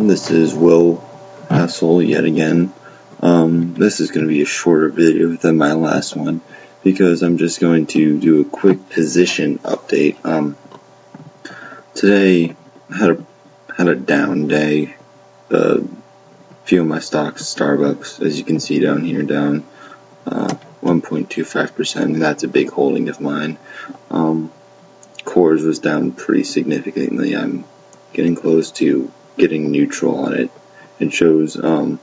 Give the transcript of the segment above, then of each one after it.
This is Will Hassel yet again. This is going to be a shorter video than my last one because I'm just going to do a quick position update. Today had a down day. Few of my stocks, Starbucks, as you can see down here, down 1.25%. That's a big holding of mine. Coors was down pretty significantly. I'm getting close to getting neutral on it. It shows negative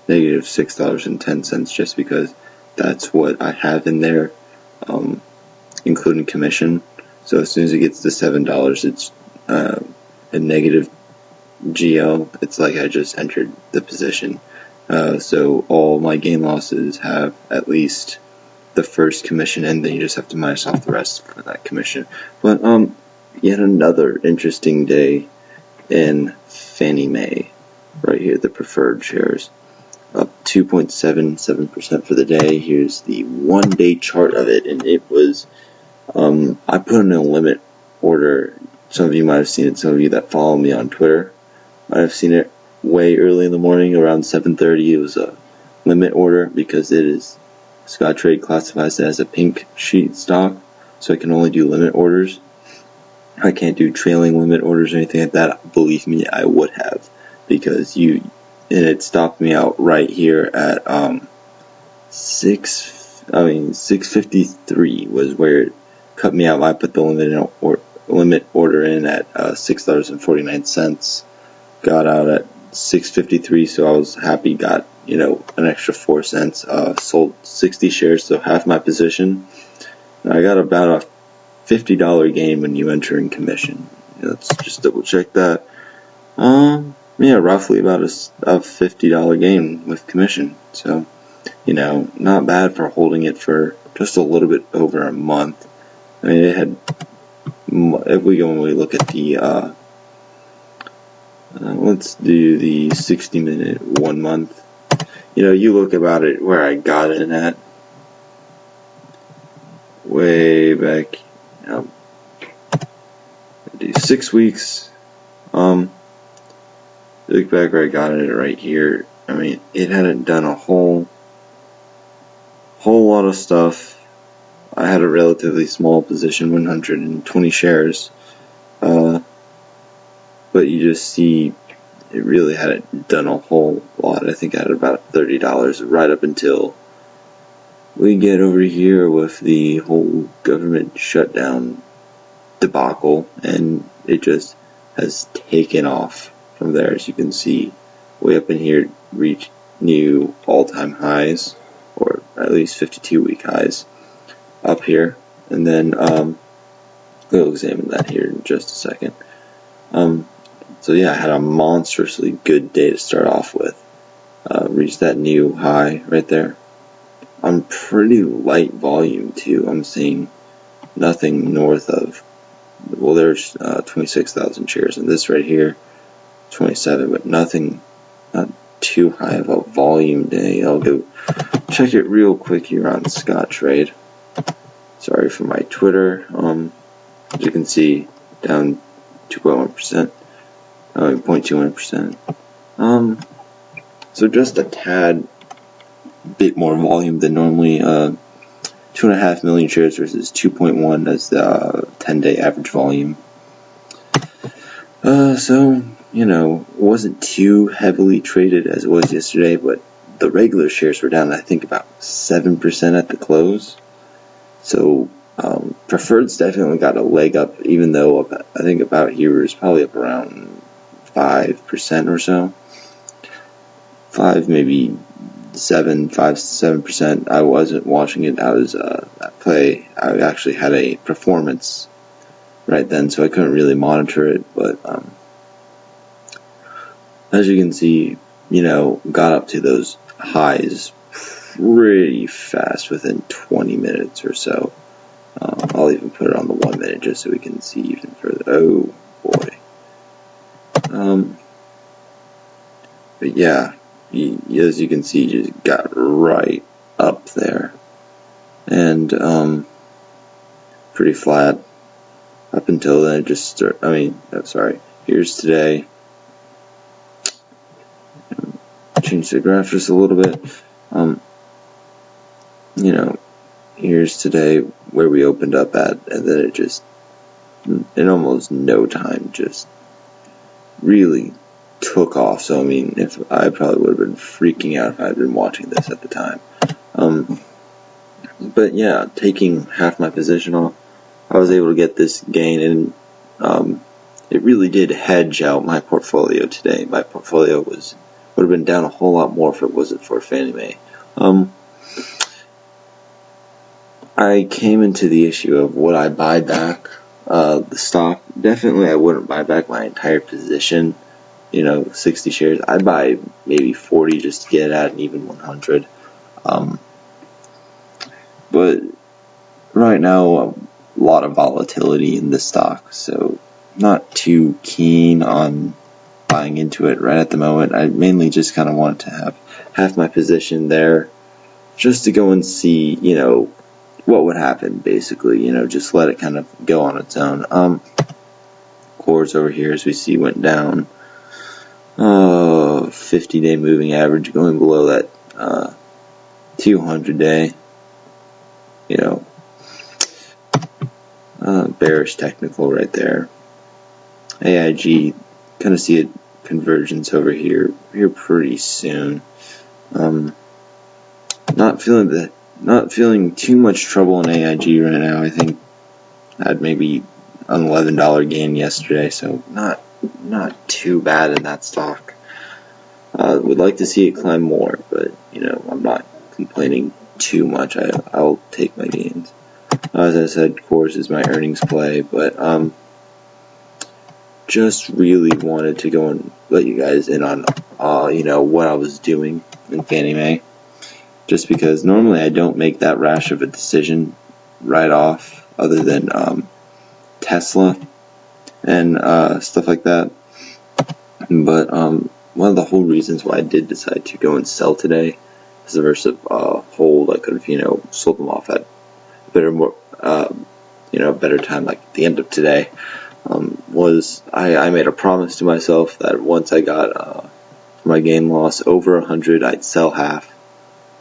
$6.10 just because that's what I have in there, including commission. So as soon as it gets to $7, it's a negative GL. It's like I just entered the position. So all my gain losses have at least the first commission, and then you just have to minus off the rest for that commission. But yet another interesting day in Fannie Mae, right here, the preferred shares, up 2.77% for the day. Here's the 1 day chart of it, and it was, I put in a limit order. Some of you might have seen it. Some of you that follow me on Twitter might have seen it way early in the morning, around 7:30. It was a limit order because it is, Scottrade classifies it as a pink sheet stock, so I can only do limit orders. I can't do trailing limit orders or anything like that. Believe me, I would have, because it stopped me out right here at 653 was where it cut me out. I put the limit order in at $6.49. Got out at 653, so I was happy. Got an extra 4 cents. Sold 60 shares, so half my position. And I got about a $50 gain when you enter in commission. Let's just double check that. Roughly about a $50 gain with commission. So, not bad for holding it for just a little bit over a month. I mean, it had, if we go and we look at the, let's do the 60-minute 1 month. You look about it where I got it at way back. Do 6 weeks. Look back where I got it right here. I mean, it hadn't done a whole lot of stuff. I had a relatively small position, 120 shares. But you just see it really hadn't done a whole lot. I think I had about $30 right up until we get over here with the whole government shutdown debacle, and it just has taken off from there. As you can see, way up in here, reached new all-time highs, or at least 52-week highs up here. And then we'll examine that here in just a second. So yeah, I had a monstrously good day to start off with. Reached that new high right there. I'm pretty light volume too. I'm seeing nothing north of, well, there's 26,000 shares, and this right here, 27, but nothing, not too high of a volume day. I'll go check it real quick here on Scottrade. Sorry for my Twitter. As you can see, down 2.1%, 0.21%. So just a tad bit more volume than normally. 2.5 million shares versus 2.1 as the 10-day average volume. So, wasn't too heavily traded as it was yesterday, but the regular shares were down, I think, about 7% at the close. So, preferreds definitely got a leg up, even though I think about here is probably up around 5% or so. 7%. I wasn't watching it. I was at play. I actually had a performance right then, so I couldn't really monitor it. But as you can see, got up to those highs pretty fast within 20 minutes or so. I'll even put it on the 1 minute just so we can see even further. Oh boy. But yeah, as you can see, just got right up there, and pretty flat up until then. It just here's today. Change the graph just a little bit. Here's today where we opened up at, and then it just, in almost no time, just really took off. So, I mean, if I probably would have been freaking out if I had been watching this at the time. But yeah, taking half my position off, I was able to get this gain, and it really did hedge out my portfolio today. My portfolio would have been down a whole lot more if it wasn't for Fannie Mae. I came into the issue of would I buy back the stock. Definitely I wouldn't buy back my entire position, 60 shares. I'd buy maybe 40 just to get at an even 100. But right now, a lot of volatility in the stock, so not too keen on buying into it right at the moment. I mainly just kind of want to have half my position there just to go and see, what would happen, basically, just let it kind of go on its own. Cores over here, as we see, went down. 50-day moving average going below that 200-day. Bearish technical right there. AIG, kind of see a convergence over here pretty soon. Not feeling too much trouble in AIG right now. I think I had maybe an $11 gain yesterday, so not too bad in that stock. Would like to see it climb more, but I'm not complaining too much. I'll take my gains. As I said, Cores is my earnings play, but just really wanted to go and let you guys in on what I was doing in Fannie Mae. Just because normally I don't make that rash of a decision right off, other than Tesla and stuff like that. But one of the whole reasons why I did decide to go and sell today, as versus hold, I could have sold them off at better time, like at the end of today, was I made a promise to myself that once I got my gain loss over 100, I'd sell half.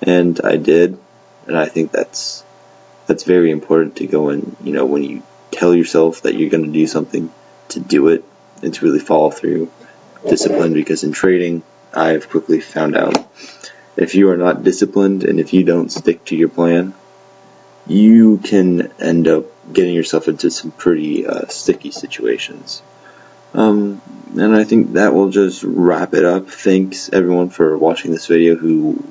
And I did, and I think that's very important to go and, when you tell yourself that you're going to do something, to do it, and to really follow through. Discipline, because in trading, I've quickly found out, if you are not disciplined, and if you don't stick to your plan, you can end up getting yourself into some pretty sticky situations. And I think that will just wrap it up. Thanks everyone for watching this video, who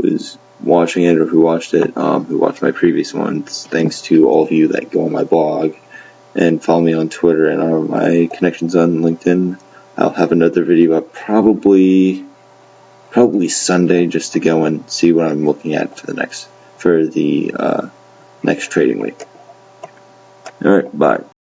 is watching it or who watched it, who watched my previous ones. Thanks to all of you that go on my blog and follow me on Twitter and on my connections on LinkedIn. I'll have another video up probably Sunday, just to go and see what I'm looking at for the next trading week. Alright, bye.